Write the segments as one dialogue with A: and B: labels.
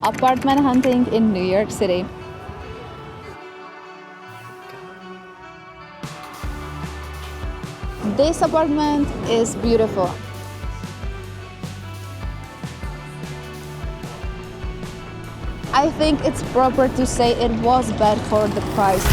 A: Apartment hunting in New York City. This apartment is beautiful. I think it's proper to say it was bad for the price.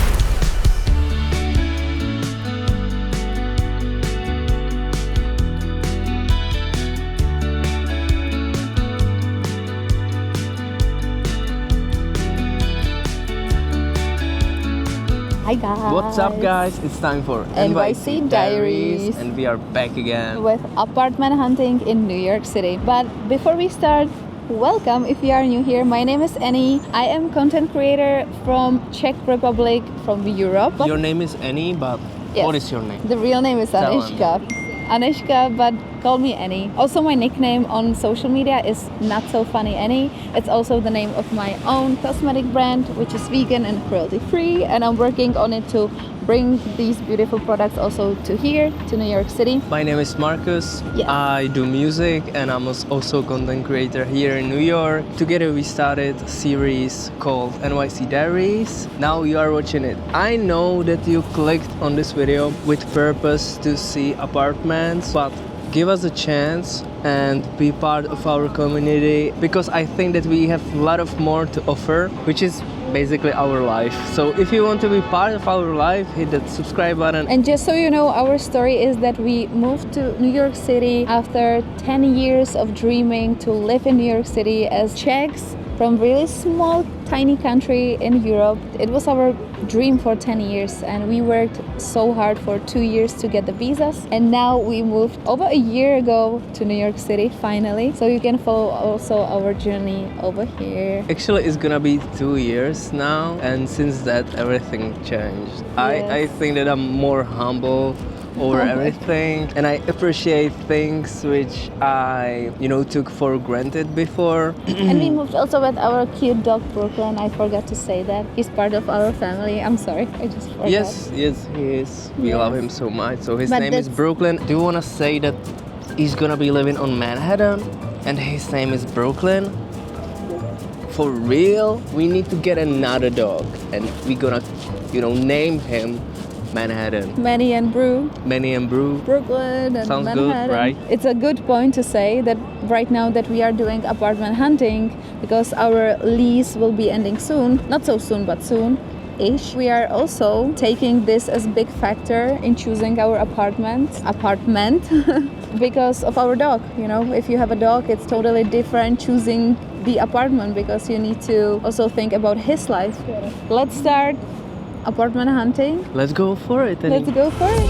A: Hi guys!
B: What's up guys? It's time for
A: NYC Diaries.
B: And we are back again.
A: With apartment hunting in New York City. But before we start, welcome if you are new here. My name is Annie. I am content creator from Czech Republic, from Europe.
B: Your name is Annie, but
A: Yes.
B: what is your name?
A: The real name is
B: Tell
A: Anishka. Anishka, but call me Annie. Also, my nickname on social media is Not So Funny Annie. It's also the name of my own cosmetic brand, which is vegan and cruelty free, and I'm working on it to bring these beautiful products also to here, to New York City.
B: My name is Marcus.
A: Yes.
B: I do music and I'm also content creator here in New York. Together we started a series called NYC Diaries. Now you are watching it. I know that you clicked on this video with purpose to see apartments, but give us a chance and be part of our community, because I think that we have a lot of more to offer, which is basically our life. So if you want to be part of our life, hit that subscribe button.
A: And just so you know, our story is that we moved to New York City after 10 years of dreaming to live in New York City as Czechs from really small, tiny country in Europe. It was our dream for 10 years and we worked so hard for 2 years to get the visas. And now we moved over a year ago to New York City, finally. So you can follow also our journey over here.
B: Actually, it's gonna be 2 years now, and since that, everything changed. I think that I'm more humble over everything, and I appreciate things which I, took for granted before.
A: And we moved also with our cute dog Brooklyn. I forgot to say that. He's part of our family. I'm sorry, I just forgot.
B: Yes, he is. We
A: Yes.
B: love him so much. So his
A: But
B: name is
A: that's-
B: Brooklyn. Do you wanna say that he's gonna be living on Manhattan and his name is Brooklyn? For real? We need to get another dog and we're gonna, name him Manhattan.
A: Manny and Brew.
B: Manny and Brew.
A: Brooklyn and
B: Sounds good,
A: Manhattan.
B: right?
A: It's a good point to say that right now that we are doing apartment hunting, because our lease will be ending soon, not so soon, but soon-ish. We are also taking this as big factor in choosing our apartment, because of our dog. If you have a dog, it's totally different choosing the apartment, because you need to also think about his life. Let's start apartment hunting.
B: Let's go for it. Annie.
A: Let's go for it.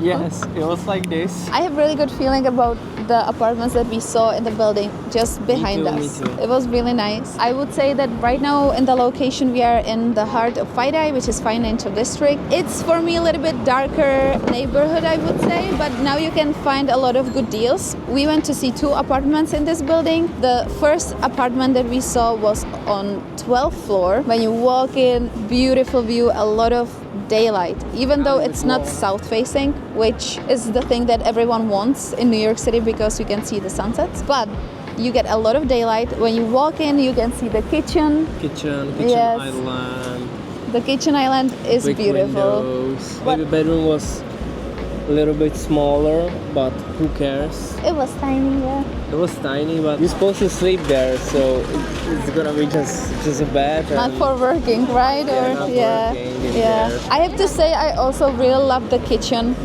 B: Yes, it was like this.
A: I have really good feeling about the apartments that we saw in the building just behind
B: Me
A: us.
B: too.
A: It was really nice. I would say that right now in the location we are in the heart of Faidai, which is financial district. It's for me a little bit darker neighborhood, I would say, but now you can find a lot of good deals. We went to see 2 apartments in this building. The first apartment that we saw was on 12th floor. When you walk in, beautiful view, a lot of daylight, even though it's not south facing, which is the thing that everyone wants in New York City because you can see the sunsets, but you get a lot of daylight. When you walk in, you can see the kitchen.
B: Kitchen
A: Yes.
B: island.
A: The kitchen island is
B: Big
A: beautiful.
B: windows.
A: But-
B: Maybe bedroom was a little bit smaller, but who cares?
A: It was tiny, yeah.
B: It was tiny, but you're supposed to sleep there, so it's gonna be just a bed.
A: Not
B: and-
A: for working, right?
B: Yeah, not working in
A: yeah.
B: there.
A: I have to say, I also really love the kitchen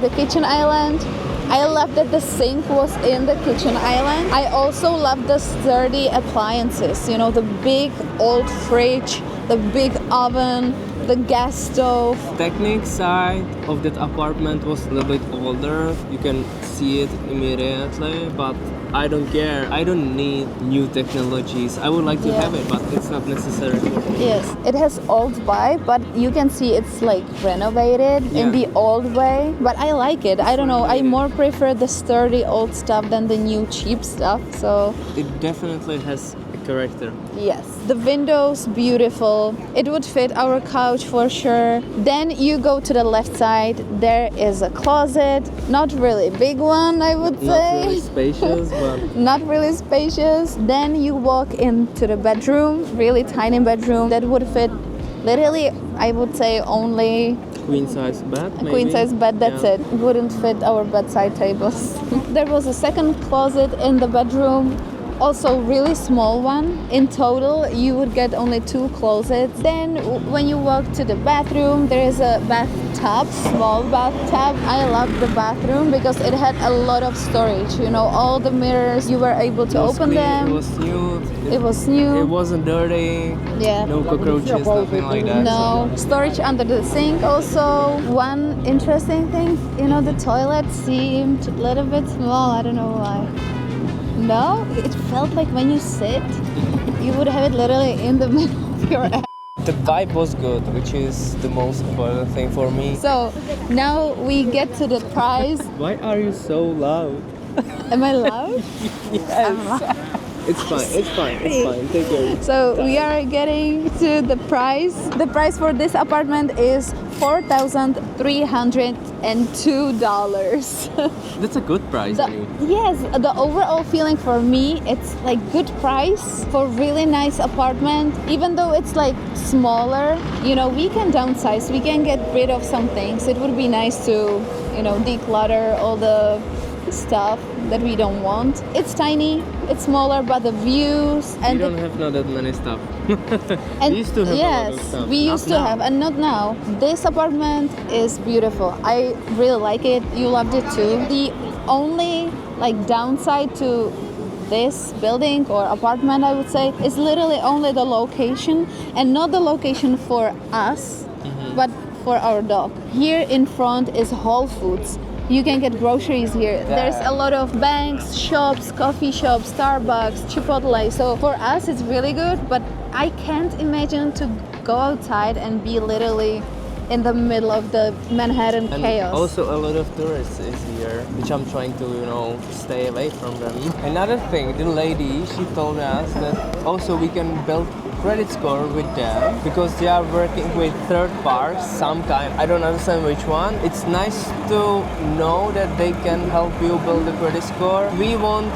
A: island. I love that the sink was in the kitchen island. I also love the sturdy appliances. You know, the big old fridge, the big oven, the gas stove.
B: Technique side of that apartment was a little bit older. You can see it immediately, but I don't care. I don't need new technologies. I would like to
A: Yeah.
B: have it, but it's not necessary for me.
A: Yes, it has old vibe, but you can see it's like renovated in
B: Yeah.
A: the old way. But I like it. I don't know. I
B: renovated.
A: more prefer the sturdy old stuff than the new cheap stuff. So
B: It definitely has a character.
A: yes, the windows beautiful. It would fit our couch for sure. Then you go to the left side. There is a closet, not really big one, I would
B: Not
A: say.
B: really spacious, but
A: Not really spacious. Then you walk into the bedroom, really tiny bedroom that would fit literally, I would say, only
B: queen size bed.
A: a
B: Maybe.
A: queen size bed, that's
B: Yeah.
A: it. Wouldn't fit our bedside tables. There was a second closet in the bedroom, also really small one. In total, you would get only 2 closets. Then when you walk to the bathroom, there is a bathtub, small bathtub. I love the bathroom because it had a lot of storage. You know, all the mirrors, you were able to
B: It was
A: open
B: clean,
A: them.
B: It was new.
A: It was new.
B: It wasn't dirty.
A: Yeah.
B: No cockroaches, nothing like that.
A: No, storage under the sink also. One interesting thing, you know, the toilet seemed a little bit small. I don't know why. No, it felt like when you sit, you would have it literally in the middle of your ass.
B: The vibe was good, which is the most important thing for me.
A: So now we get to the price.
B: Why are you so loud?
A: Am I loud?
B: It's fine. It's fine. It's fine. Take care.
A: So we are getting to the price. The price for this apartment is $4,302.
B: That's a good price. anyway.
A: Yes, the overall feeling for me, it's like good price for really nice apartment. Even though it's like smaller, you know, we can downsize, we can get rid of some things. It would be nice to, you know, declutter all the stuff that we don't want. It's tiny, it's smaller, but the views
B: We
A: and
B: don't have not that many stuff.
A: and
B: we used to have
A: yes,
B: a lot of stuff.
A: we used to
B: Not now.
A: have, and not now. This apartment is beautiful. I really like it. You loved it too. The only like downside to this building or apartment, I would say, is literally only the location, and not the location for us, but for our dog. Here in front is Whole Foods. You can get groceries here. There's a lot of banks, shops, coffee shops, Starbucks, Chipotle. So for us, it's really good, but I can't imagine to go outside and be literally in the middle of the Manhattan
B: And
A: chaos.
B: also a lot of tourists is here, which I'm trying to, you know, stay away from them. Another thing, the lady, she told us that also we can build credit score with them because they are working with third parties, some kind. I don't understand which one. It's nice to know that they can help you build the credit score. We won't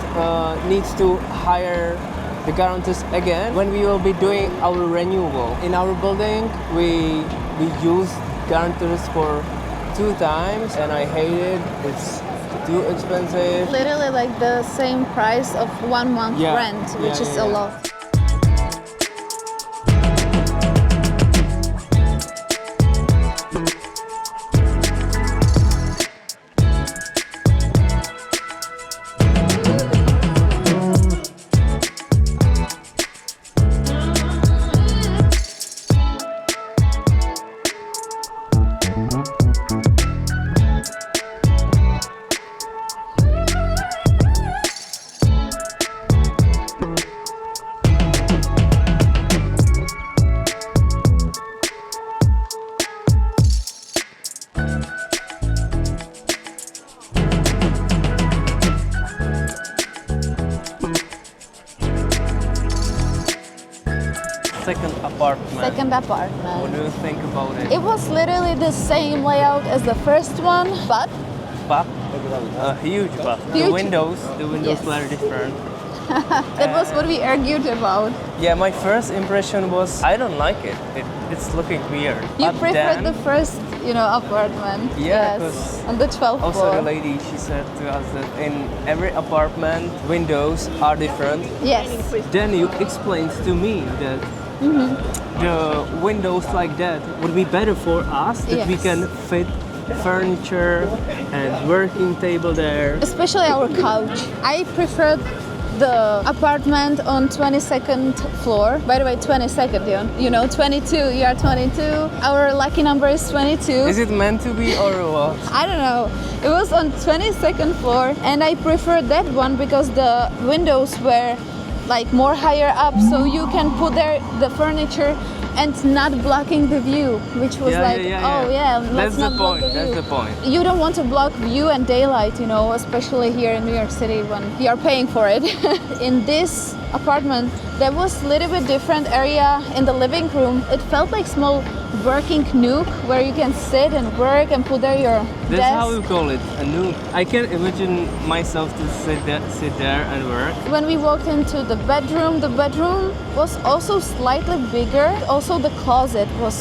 B: need to hire the guarantors again when we will be doing our renewal. In our building, we used guarantors for 2 times and I hate it. It's too expensive.
A: Literally like the same price of 1 month
B: Yeah.
A: rent, which
B: Yeah,
A: is
B: yeah,
A: a
B: yeah.
A: lot.
B: second apartment.
A: Second apartment.
B: What do you think about it?
A: It was literally the same layout as the first one, but
B: But a huge but.
A: Huge.
B: The windows
A: Yes.
B: were different.
A: that was what we argued about.
B: Yeah, my first impression was I don't like it. It's looking weird.
A: You
B: But
A: preferred
B: then,
A: the first, apartment.
B: Yeah,
A: yes,
B: 'cause
A: on the 12th
B: also
A: floor.
B: the lady, she said to us that in every apartment, windows are different.
A: Yes.
B: Then you explained to me that the windows like that would be better for us, that we
A: Yes.
B: can fit furniture and working table there.
A: Especially our couch. I preferred the apartment on 22nd floor. By the way, 22nd, 22. You are 22. Our lucky number is 22.
B: Is it meant to be or what?
A: I don't know. It was on 22nd floor, and I preferred that one because the windows were like more higher up, so you can put there the furniture and not blocking the view, which was let's
B: That's the
A: not block
B: point.
A: the view.
B: That's the point.
A: You don't want to block view and daylight, especially here in New York City when you are paying for it. In this apartment, there was a little bit different area in the living room. It felt like small working nook where you can sit and work and put there your
B: That's
A: desk.
B: how we call it, a nook. I can imagine myself to sit there and work.
A: When we walked into the bedroom was also slightly bigger. Also, the closet was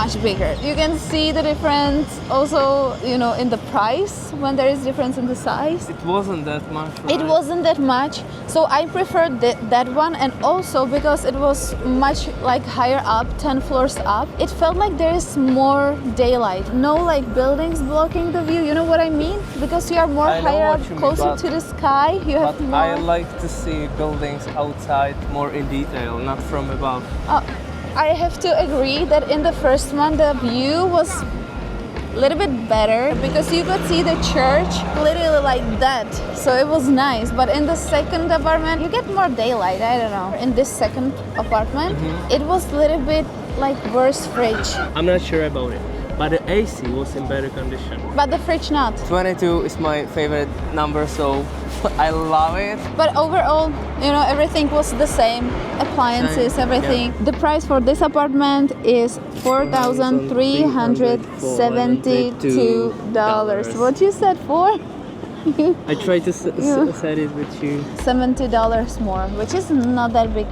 A: much bigger. You can see the difference also, in the price when there is difference in the size.
B: It wasn't that much.
A: It
B: right?
A: wasn't that much, so I preferred that one, and also because it was much like higher up, 10 floors up, it felt like there is more daylight. No like buildings blocking the view, you know what I mean? Because you are more
B: I know
A: higher
B: what
A: up,
B: you mean,
A: closer
B: but-
A: to the sky, you have
B: But
A: more...
B: I like to see buildings outside more in detail, not from above.
A: I have to agree that in the first one the view was a little bit better because you could see the church literally like that, so it was nice. But in the second apartment you get more daylight. I don't know, in this second apartment it was a little bit like worse fridge,
B: I'm not sure about it, but the AC was in better condition.
A: but the fridge not.
B: 22 is my favorite number, so I love it.
A: But overall, everything was the same. Appliances,
B: Same,
A: everything. The price for this apartment is $4,372. What you said for?
B: I tried to set it with you.
A: $70 more, which is not that big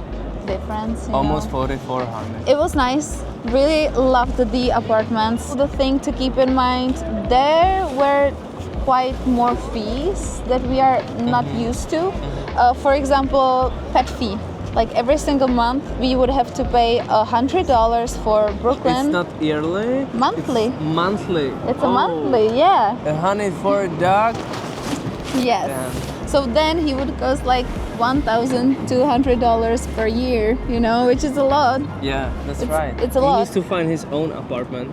A: difference.
B: Almost 4,400.
A: It was nice. Really loved the apartments. The thing to keep in mind, there were quite more fees that we are not used to. For example, pet fee. Like every single month, we would have to pay $100 for Brooklyn.
B: It's not yearly?
A: Monthly.
B: It's monthly.
A: It's a monthly, yeah.
B: 100 for a dog?
A: Yes.
B: Damn.
A: So then he would cost like $1,200 per year, which is a lot.
B: Yeah, that's
A: It's-
B: right.
A: it's a
B: He
A: lot.
B: needs to find his own apartment.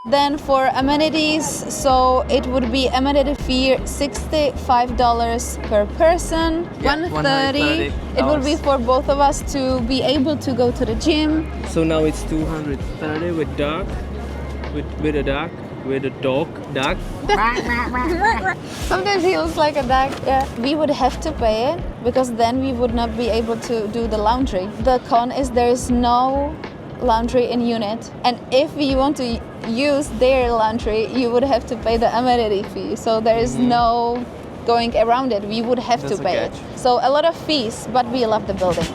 A: Then for amenities, so it would be amenity fee $65 per person,
B: Yeah,
A: $130. It would be for both of us to be able to go to the gym.
B: So now it's 230 with dog, with a dog, with a dog.
A: Sometimes he looks like a duck. Yeah. We would have to pay it because then we would not be able to do the laundry. The con is there is no laundry in unit, and if we want to use their laundry, you would have to pay the amenity fee. So there is no going around it. We would have
B: That's
A: to
B: a
A: pay
B: catch.
A: it. So a lot of fees, but we love the building.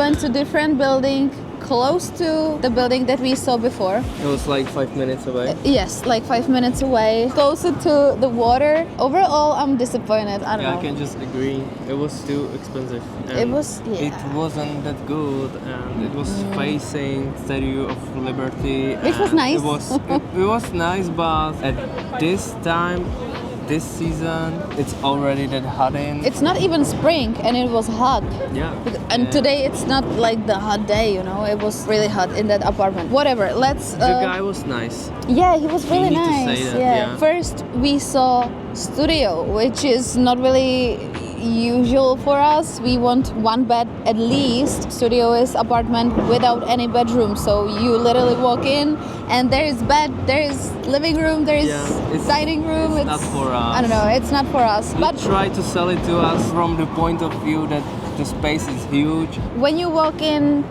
A: went to different building close to the building that we saw before.
B: It was like 5 minutes away.
A: Yes, like 5 minutes away, closer to the water. Overall, I'm disappointed. I don't know.
B: I can just agree. It was too expensive. And
A: It was, yeah.
B: It wasn't that good, and it was facing Statue of Liberty.
A: Which was
B: and
A: nice.
B: It was nice, but at this time, this season, it's already that hot in.
A: It's not even spring and it was hot.
B: Yeah.
A: And
B: Yeah.
A: today it's not like the hot day, you know. It was really hot in that apartment. Whatever. Let's.
B: The guy was nice.
A: Yeah, he was really
B: need to
A: nice.
B: say that,
A: yeah.
B: yeah.
A: First we saw studio, which is not really usual for us. We want one bed at least. Studio is apartment without any bedroom, so you literally walk in and there is bed, there is living room, there is dining room.
B: It's not for us.
A: I don't know. It's not for us.
B: But try to sell it to us from the point of view that the space is huge.
A: When you walk in,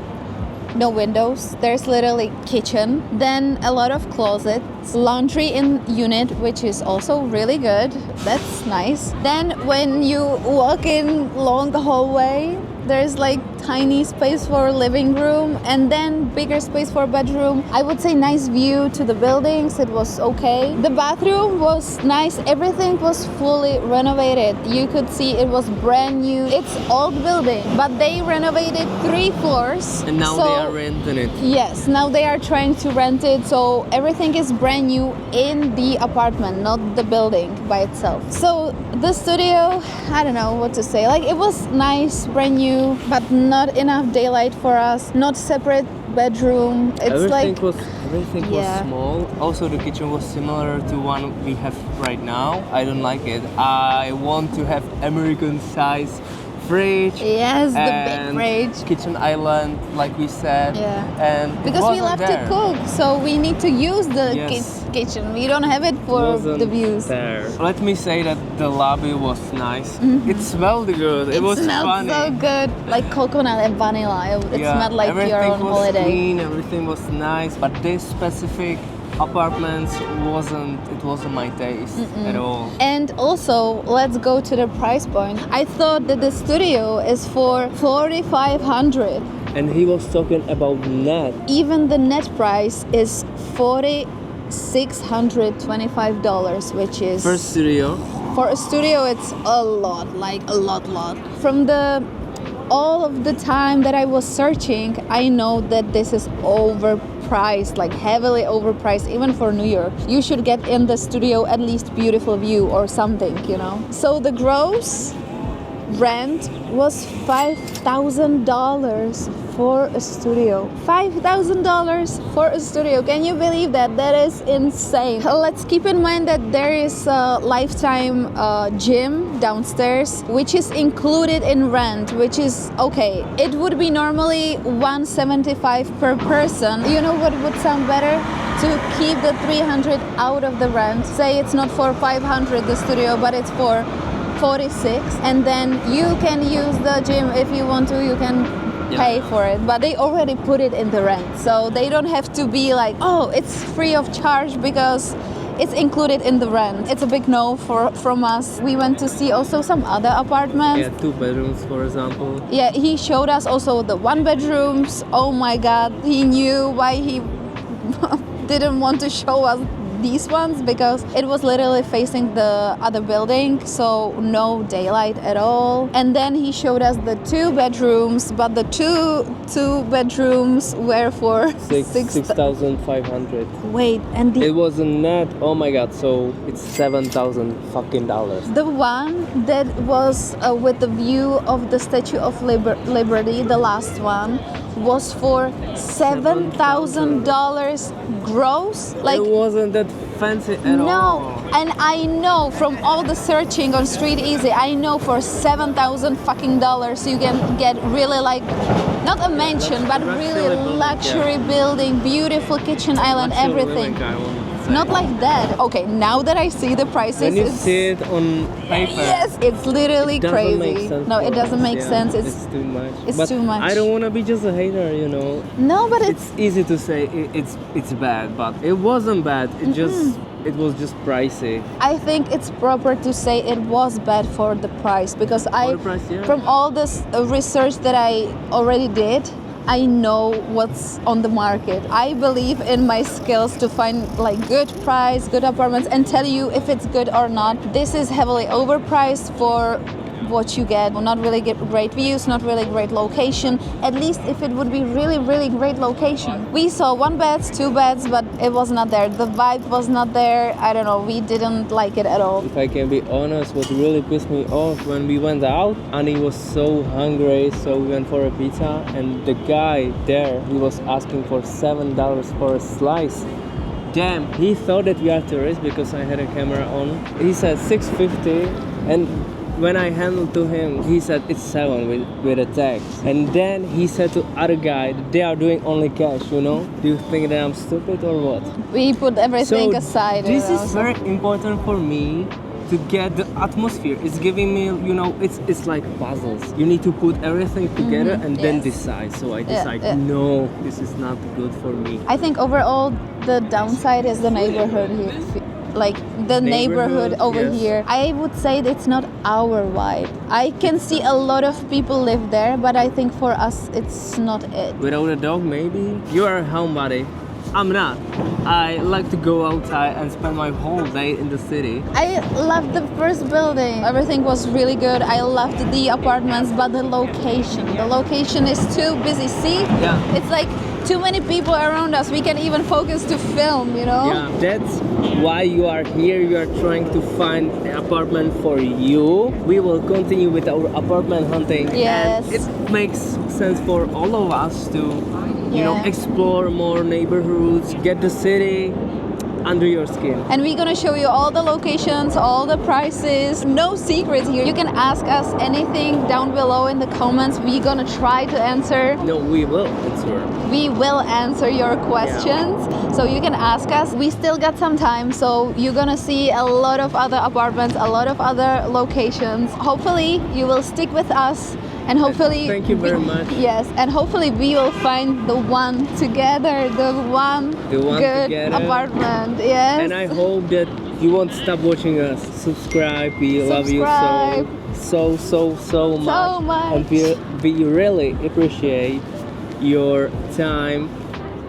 A: no windows, there's literally kitchen, then a lot of closets, laundry in unit, which is also really good. That's nice. Then when you walk in along the hallway, there's like tiny space for living room and then bigger space for bedroom. I would say nice view to the buildings. It was okay. The bathroom was nice. Everything was fully renovated. You could see it was brand new. It's old building, but they renovated 3 floors.
B: And now they are renting it.
A: Yes, now they are trying to rent it. So everything is brand new in the apartment, not the building by itself. So the studio, I don't know what to say. Like it was nice, brand new, but not enough daylight for us. Not separate bedroom. It's
B: Everything was small. Also, the kitchen was similar to one we have right now. I don't like it. I want to have American size fridge.
A: Yes, the big fridge.
B: Kitchen island, like we said.
A: Yeah.
B: And
A: because we love to cook, so we need to use the kitchen. We don't have it for the views.
B: There. Let me say that the lobby was nice. It smelled good. It was
A: smelled
B: funny.
A: so good, like coconut and vanilla. It smelled like you're on holiday.
B: Everything was clean. Everything was nice. But this specific apartments wasn't my taste at all.
A: And also, let's go to the price point. I thought that the studio is for 4,500.
B: And he was talking about net.
A: Even the net price is $4,625, which is
B: For studio.
A: For a studio, it's a lot, like a lot. From all of the time that I was searching, I know that this is overpriced, like heavily overpriced, even for New York. You should get in the studio at least beautiful view or something, you know. So the gross rent was $5,000 for a studio. $5,000 for a studio. Can you believe that? That is insane. Let's keep in mind that there is a lifetime gym downstairs, which is included in rent, which is okay. It would be normally $175 per person. You know what would sound better? To keep the $300 out of the rent. Say it's not for $500 the studio, but it's for $46, and then you can use the gym if you want to. You can pay for it, but they already put it in the rent, so they don't have to be like, oh, it's free of charge because it's included in the rent. It's a big no from us. We went to see also some other apartments.
B: Yeah, 2 bedrooms, for example.
A: Yeah, he showed us also the 1 bedrooms. Oh my God, he knew why he didn't want to show us these ones, because it was literally facing the other building, so no daylight at all. And then he showed us the 2 bedrooms, but the two bedrooms were for
B: 6,500.
A: Wait, and
B: It was a net. Oh my God! So it's $7,000 fucking dollars.
A: the one that was with the view of the Statue of Liberty, the last one, was for $7,000 gross. Like,
B: it wasn't that fancy at all.
A: no, and I know from all the searching on Street Easy, I know for $7,000 fucking dollars you can get really like, not a mansion, but really luxury building, beautiful kitchen island, everything. Not like that. Okay, now that I see the prices,
B: when you see it on paper,
A: yes, it's literally
B: it doesn't
A: crazy.
B: make sense
A: No, it
B: for
A: doesn't
B: us.
A: make sense.
B: It's too much.
A: It's
B: but
A: too much.
B: I don't want to be just a hater, you know.
A: No, but
B: It's easy to say it's bad, but it wasn't bad. It just it was just pricey?
A: I think it's proper to say it was bad for the price because
B: For the price, yeah.
A: from all this research that I already did, I know what's on the market. I believe in my skills to find like good price, good apartments and tell you if it's good or not. This is heavily overpriced for what you get. Not really great views, not really great location. At least if it would be really, really great location. We saw 1 bed, 2 beds, but it was not there. The vibe was not there. I don't know, we didn't like it at all.
B: If I can be honest, what really pissed me off when we went out, Annie was so hungry, so we went for a pizza, and the guy there, he was asking for $7 for a slice. Damn, he thought that we are tourists because I had a camera on. He said $6.50, and when I handled to him, he said it's 7 with a tax. And then he said to other guy, they are doing only cash, you know? Do you think that I'm stupid or what?
A: We put everything
B: So
A: aside.
B: this
A: you know,
B: is
A: so-
B: very important for me to get the atmosphere. It's giving me, you know, it's like puzzles. You need to put everything together and then
A: yes.
B: decide. So I decide,
A: yeah.
B: no, this is not good for me.
A: I think overall the downside is the neighborhood here. Like the neighborhood over
B: yes.
A: here. I would say that it's not our vibe. I can see a lot of people live there, but I think for us it's not it.
B: Without a dog, maybe? You are a homebody. I'm not. I like to go outside and spend my whole day in the city.
A: I loved the first building. Everything was really good. I loved the apartments, but the location. The location is too busy. See?
B: Yeah.
A: It's like too many people around us. We can even focus to film, you know?
B: Yeah, that's why you are here. You are trying to find an apartment for you. We will continue with our apartment hunting.
A: Yes.
B: And it makes sense for all of us to, you know,
A: Yeah.
B: explore more neighborhoods, get the city under your skin.
A: And we're gonna show you all the locations, all the prices, no secrets here. You can ask us anything down below in the comments. We're gonna try to answer.
B: No, we will answer.
A: We will answer your questions. So you can ask us. We still got some time, so you're gonna see a lot of other apartments, a lot of other locations. Hopefully you will stick with us. And hopefully,
B: Thank you very much.
A: Yes, and hopefully we will find the one together, the one good
B: together.
A: apartment. Yes.
B: And I hope that you won't stop watching us. Subscribe. We love you
A: Subscribe.
B: so much. And we really appreciate your time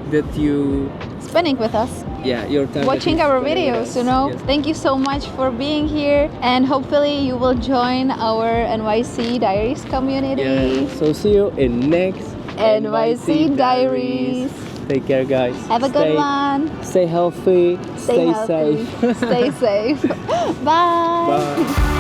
B: that you
A: Spending with us,
B: your time
A: watching
B: that you
A: our
B: spend with
A: videos,
B: us.
A: you know.
B: Yes.
A: Thank you so much for being here, and hopefully you will join our NYC Diaries community.
B: Yeah. So see you in next
A: NYC Diaries.
B: Take care, guys.
A: Have a good one.
B: Stay healthy.
A: Stay healthy.
B: safe.
A: Stay safe. Bye.
B: Bye.